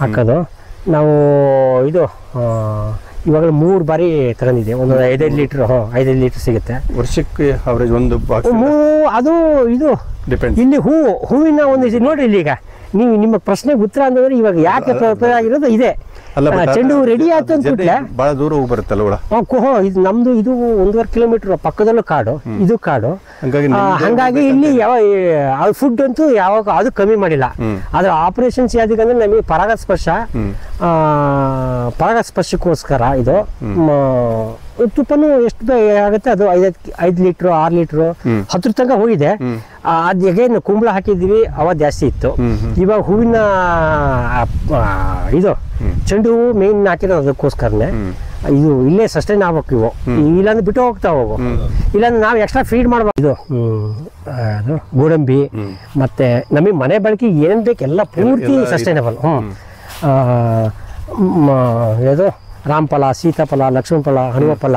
ಹಾಕೋದು. ನಾವು ಇದು ಇವಾಗ 3 ಬಾರಿ ತಗೊಂಡಿದ್ದೆ, ಒಂದು 5 ಲೀಟ್ರ್ ಸಿಗುತ್ತೆ ವರ್ಷಕ್ಕೆ. ಅವರೇಜ್ ಒಂದು ಬಾಕ್ಸ್ ಅದು ಇದು ಇಲ್ಲಿ ಹೂವಿನ ಒಂದು ನೋಡಿ. ಇಲ್ಲಿ ಈಗ ನೀವು ನಿಮ್ಮ ಪ್ರಶ್ನೆಗೆ ಉತ್ತರ ಅಂತಂದ್ರೆ ಇವಾಗ ಯಾಕೆ ಆಗಿರೋದು ಇದೆ. ಚೆಂಡು ಹೂ ರೆಡಿ ಆಯ್ತು ಅಂದ್ಬಿಟ್ಲೆ ಬಹಳ ದೂರ ಹೋಗಿ ಬರುತ್ತಲ್ಲ ಇದು ನಮ್ದು ಇದು 1.5 ಕಿಲೋಮೀಟರ್ ಪಕ್ಕದಲ್ಲೂ ಕಾಡು, ಇದು ಕಾಡು. ಹಂಗಾಗಿ ಇಲ್ಲಿ ಯಾವ ಫುಡ್ ಅಂತೂ ಯಾವಾಗ ಅದು ಕಮ್ಮಿ ಮಾಡಿಲ್ಲ. ಆದ್ರೆ ಆಪರೇಷನ್ಸ್ ಯಾವ್ದಕ್ಕಂದ್ರೆ ನಮಗೆ ಪರಾಗಸ್ಪರ್ಶಕ್ಕೋಸ್ಕರ ಇದು ತುಪ್ಪನು ಎಷ್ಟು ಆಗುತ್ತೆ ಅದು 5 ಲೀಟ್ರು 6 ಲೀಟ್ರು 10 ತನಕ ಹೋಗಿದೆ. ಅದ್ ಹೇಗೇನು ಕುಂಬಳ ಹಾಕಿದ್ವಿ ಅವಾಗ ಜಾಸ್ತಿ ಇತ್ತು. ಇವಾಗ ಹೂವಿನ ಇದು ಚೆಂಡು ಹೂವು ಮೇನ್ ಹಾಕಿರೋದು ಅದಕ್ಕೋಸ್ಕರನೇ. ಇದು ಇಲ್ಲೇ ಸಸ್ಟೈನ್ ಆಗ್ಬೇಕು ಇವು, ಇಲ್ಲಾಂದ್ರೆ ಬಿಟ್ಟು ಹೋಗ್ತಾ ಹೋಗು, ಇಲ್ಲಾಂದ್ರೆ ನಾವು ಎಕ್ಸ್ಟ್ರಾ ಫೀಡ್ ಮಾಡ್ಬೇಕು. ಇದು ಅದು ಗೋಡಂಬಿ ಮತ್ತೆ ನಮಗೆ ಮನೆ ಬಳಕೆ ಏನೇನು ಬೇಕು ಎಲ್ಲ ಪೂರ್ತಿ ಸಸ್ಟೈನಬಲ್. ಇದು ರಾಮಫಲ, ಸೀತಾಫಲ, ಲಕ್ಷ್ಮಣ ಫಲ, ಹನುಮ ಫಲ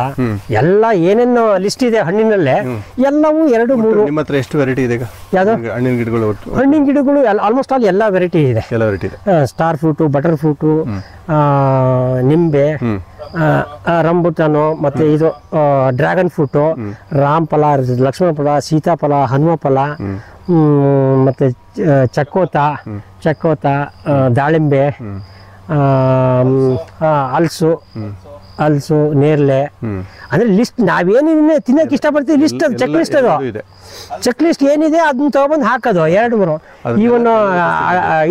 ಎಲ್ಲ ಏನೇನು ಲಿಸ್ಟ್ ಇದೆ ಹಣ್ಣಿನಲ್ಲೇ ಎಲ್ಲವೂ 2-3. ನಿಮ್ಮ ಹತ್ರ ಎಷ್ಟು ವೆರೈಟಿ ಇದೆ? ಯಾವ್ದು ಹಣ್ಣಿನ ಗಿಡಗಳು ಆಲ್ಮೋಸ್ಟ್ ಆಲ್ ಎಲ್ಲ ವೆರೈಟಿ ಇದೆ. ಸ್ಟಾರ್ ಫ್ರೂಟು, ಬಟರ್ ಫ್ರೂಟು, ನಿಂಬೆ, ರಂಬುಟಾನು, ಮತ್ತೆ ಇದು ಡ್ರ್ಯಾಗನ್ ಫ್ರೂಟು, ರಾಮಫಲ, ಲಕ್ಷ್ಮಣ ಫಲ, ಸೀತಾಫಲ, ಹನುಮ ಫಲ, ಮತ್ತೆ ಚಕ್ಕೋತ, ದಾಳಿಂಬೆ, ಹಲಸು, ನೇರಳೆ. ಅಂದ್ರೆ ಲಿಸ್ಟ್ ನಾವೇನೇನು ತಿನ್ನಕ್ಕೆ ಇಷ್ಟಪಡ್ತೀವಿ ಲಿಸ್ಟ್, ಅದು ಚೆಕ್ ಲಿಸ್ಟ್. ಅದು ಚೆಕ್ ಲಿಸ್ಟ್ ಏನಿದೆ ಅದನ್ನ ತಗೊಬಂದು ಹಾಕೋದು 2-3. ಇವನ್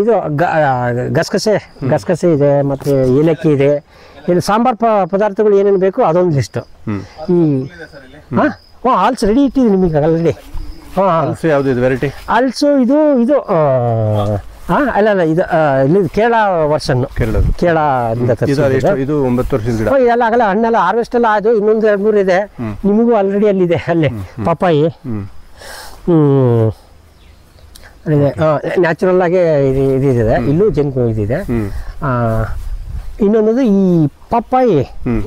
ಇದು ಗಸಗಸೆ ಇದೆ, ಮತ್ತೆ ಏಲಕ್ಕಿ ಇದೆ, ಇಲ್ಲಿ ಸಾಂಬಾರ್ ಪದಾರ್ಥಗಳು ಏನೇನು ಬೇಕು ಅದೊಂದು ಲಿಸ್ಟ್. ಹಲ್ಸು ರೆಡಿ ಇಟ್ಟಿದ್ದೀನಿ ನಿಮಗೆ ಆಲ್ರೆಡಿ. ವೆರೈಟಿ ಹಲ್ಸು ಇದು ಅಲ್ಲ ಇದು ಕೇರಳ ವರ್ಷನ್, ಕೇರಳ ಇದು 9 ವರ್ಷದ ಗಿಡ. ಇದೆಲ್ಲ ಆಗಲ್ಲ, ಹಣ್ಣೆಲ್ಲ ಹಾರ್ವೆಸ್ಟ್ ಎಲ್ಲ ಆಯ್ತು. ಇನ್ನೊಂದು 2-3 ಇದೆ ನಿಮಗೂ ಆಲ್ರೆಡಿ ಅಲ್ಲಿದೆ. ಅಲ್ಲೇ ಪಪ್ಪಾಯಿ ಅಲ್ಲಿದೆ. ನ್ಯಾಚುರಲ್ ಆಗಿ ಇದಿದೆ. ಇಲ್ಲೂ ಜಂಕು ಇದಿದೆ. ಇನ್ನೊಂದು ಈ ಪಪ್ಪಾಯಿ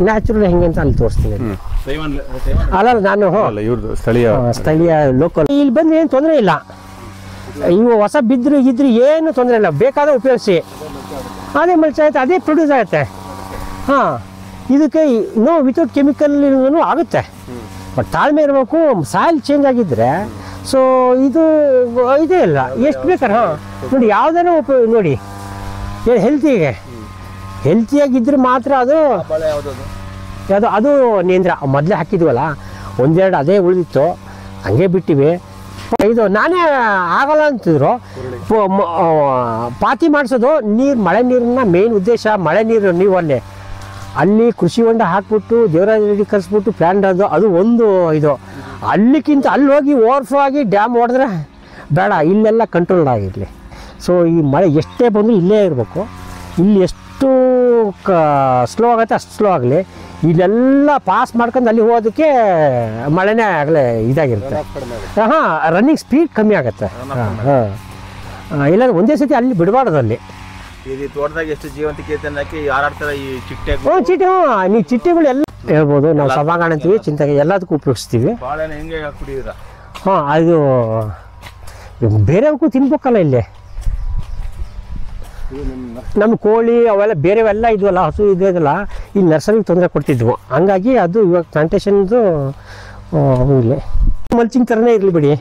ನ್ಯಾಚುರಲ್ ಹೆಂಗೆ ಅಂತ ಅಲ್ಲಿ ತೋರಿಸ್ತೀನಿ. ಅಲ್ಲ ನಾನು ಸ್ಥಳೀಯ ಲೋಕಲ್. ಇಲ್ಲಿ ಬಂದ್ರೆ ಏನು ತೊಂದರೆ ಇಲ್ಲ. ಇವು ಹೊಸ ಬಿದ್ದರೆ ಏನು ತೊಂದರೆ ಇಲ್ಲ, ಬೇಕಾದ್ರೆ ಉಪಯೋಗಿಸಿ. ಅದೇ ಮಲ್ಚ ಆಯ್ತು, ಅದೇ ಪ್ರೊಡ್ಯೂಸ್ ಆಗುತ್ತೆ. ಇದಕ್ಕೆ ವಿತೌಟ್ ಕೆಮಿಕಲ್ ಆಗುತ್ತೆ. ಬಟ್ ತಾಳ್ಮೆ ಇರಬೇಕು. ಸಾಯಿಲ್ ಚೇಂಜ್ ಆಗಿದ್ರೆ ಸೊ ಇದು ಇದೇ ಇಲ್ಲ, ಎಷ್ಟು ಬೇಕಾರೆ ನೋಡಿ ಯಾವ್ದಾರ ನೋಡಿ ಹೆಲ್ತಿಯಾಗಿದ್ರೆ ಮಾತ್ರ ಅದು ಯಾವುದು ಅದು ನೇಂದ್ರ ಮೊದಲೇ ಹಾಕಿದ್ವಲ್ಲ, 1-2 ಅದೇ ಉಳಿದಿತ್ತು, ಹಂಗೆ ಬಿಟ್ಟಿವಿ. ಇದು ನಾನೇ ಆಗಲ್ಲ ಅಂತಿದ್ರು. ಪಾತಿ ಮಾಡಿಸೋದು ಮಳೆ ನೀರನ್ನ ಮೇನ್ ಉದ್ದೇಶ. ಮಳೆ ನೀರು ನೀವು ಅಲ್ಲಿ ಕೃಷಿ ಹೊಂಡ ಹಾಕ್ಬಿಟ್ಟು ದೇವರಾಜ ರೆಡ್ಡಿ ಕಲಿಸ್ಬಿಟ್ಟು ಪ್ಲ್ಯಾನ್ ಅದು ಒಂದು ಇದು. ಅಲ್ಲಿಗಿಂತ ಅಲ್ಲಿ ಹೋಗಿ ಓವರ್ಫ್ಲೋ ಆಗಿ ಡ್ಯಾಮ್ ಹೊಡೆದ್ರೆ ಬೇಡ, ಇಲ್ಲೆಲ್ಲ ಕಂಟ್ರೋಲ್ ಆಗಿರಲಿ. ಸೊ ಈ ಮಳೆ ಎಷ್ಟೇ ಬಂದರೂ ಇಲ್ಲೇ ಇರಬೇಕು. ಇಲ್ಲಿ ಎಷ್ಟು ಸ್ಲೋ ಆಗುತ್ತೆ ಅಷ್ಟು ಸ್ಲೋ ಆಗಲಿ. ಇಲ್ಲೆಲ್ಲ ಪಾಸ್ ಮಾಡ್ಕೊಂಡು ಅಲ್ಲಿ ಹೋಗೋದಕ್ಕೆ ಮಳೆನೇ ಆಗಲೇ ಇದಾಗಿರುತ್ತೆ. ರನ್ನಿಂಗ್ ಸ್ಪೀಡ್ ಕಮ್ಮಿ ಆಗುತ್ತೆ. ಇಲ್ಲಾಂದ್ರೆ ಒಂದೇ ಸತಿ ಅಲ್ಲಿ ಬಿಡಬಾರ್ದು. ಅಲ್ಲಿ ಚೀಟಿ ನೀವು ಚಿಟ್ಟೆಗಳು ಎಲ್ಲ ಹೇಳ್ಬೋದು. ನಾವು ಸಭಾಂಗಣ ಅಂತೀವಿ, ಚಿಂತೆಗೆ ಎಲ್ಲದಕ್ಕೂ ಉಪಯೋಗಿಸ್ತೀವಿ. ಅದು ಬೇರೆಯವಕ್ಕೂ ತಿನ್ಬೇಕಲ್ಲ. ಇಲ್ಲಿ ನಮ್ಮ ಕೋಳಿ ಅವೆಲ್ಲ ಬೇರೆವೆಲ್ಲ ಇದ್ವಲ್ಲ, ಹಸು ಇದೆಲ್ಲ ಇಲ್ಲಿ ನರ್ಸರಿಗೆ ತೊಂದರೆ ಕೊಡ್ತಿದ್ವು. ಹಂಗಾಗಿ ಅದು ಇವಾಗ ಪ್ಲಾಂಟೇಶನ್ದು ಇಲ್ಲಿ ಮಲ್ಚಿಂಗ್ ಥರನೇ ಇರಲಿ ಬಿಡಿ.